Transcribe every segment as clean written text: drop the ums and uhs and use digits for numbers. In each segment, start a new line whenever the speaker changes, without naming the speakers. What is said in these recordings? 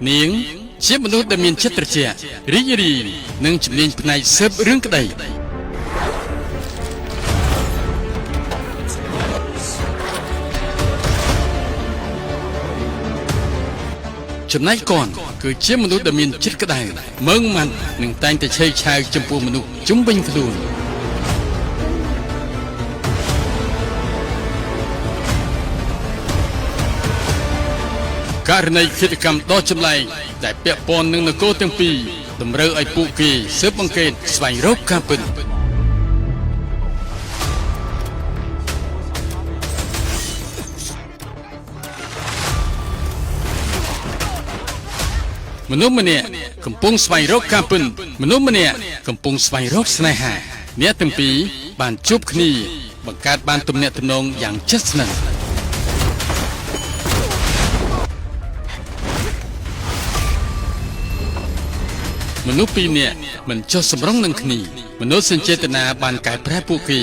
នាងជាមនុស្សដែលមានចិត្តត្រជាក់រីករាយនិងជំនាញផ្នែកស៊ើបរឿងក្តីចំណែកកនគឺជាមនុស្សដែលមានចិត្តក្តៅម៉ឺងម៉ាត់និងតែងតែឆេវឆាវចំពោះមនុស្សជុំវិញខ្លួនករណីឃាតកម្មដ៏ចម្លែកដែលពាក់ព័ន្ធនឹងនគរទាំងពីរតម្រូវឲ្យពួកគេស៊ើបអង្កេតស្វែងរកការពិតមនុស្សម្នាក់កំពុងស្វែងរកការពិតមនុស្សម្នាក់កំពុងស្វែងរកស្នេហាអ្នកទាំងពីរបានជួបគ្នាបង្កើតបានទំនាក់ទំនងយ៉ាងជិតស្និទ្ធមនុស្សពីរនាក់មិនចុះសម្រុងនឹងគ្នាមនុស្សសញ្ចេតនាបានកែប្រែពួកគេ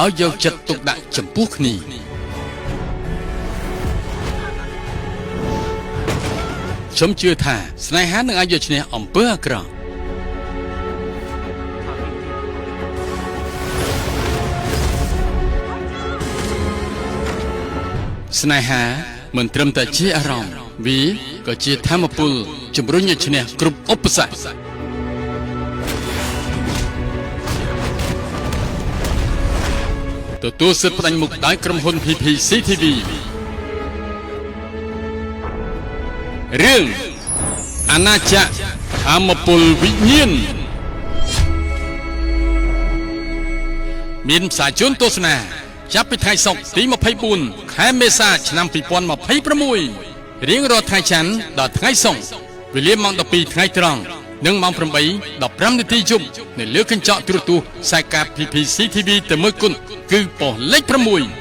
ឲ្យយកចិត្តទុកដាក់ចំពោះគ្នាខ្ញុំជឿថាស្នេហានឹងអាចយកឈ្នះអំពើអាក្រក់ស្នេហាមិនត្រឹមតែជាអារម្មណ៍វាក៏ជាធម៌ពលជំរុញឲ្យឈ្នះគ្រប់ឧបសគ្គទទួលសិទ្ធិផ្ដាច់មុខដោយក្រុមហ៊ុន PPCTV រឿងអាណាចក្រធម្មពលវិញ្ញាណមានផ្សាយជូនទស្សនាចាប់ពីថ្ងៃសុក្រទី24ខែមេសាឆ្នាំ2026រៀងរាល់ថ្ងៃច័ន្ទដល់ថ្ងៃសុក្រវេលាម៉ោង12ថ្ងៃត្រង់និងម៉ោង8:15នាទីយប់នៅលើកញ្ចក់ទូរទស្សន៍ខ្សែកាប PPCTV តែមួយគត់គឺប៉ុស្តិ៍លេខ6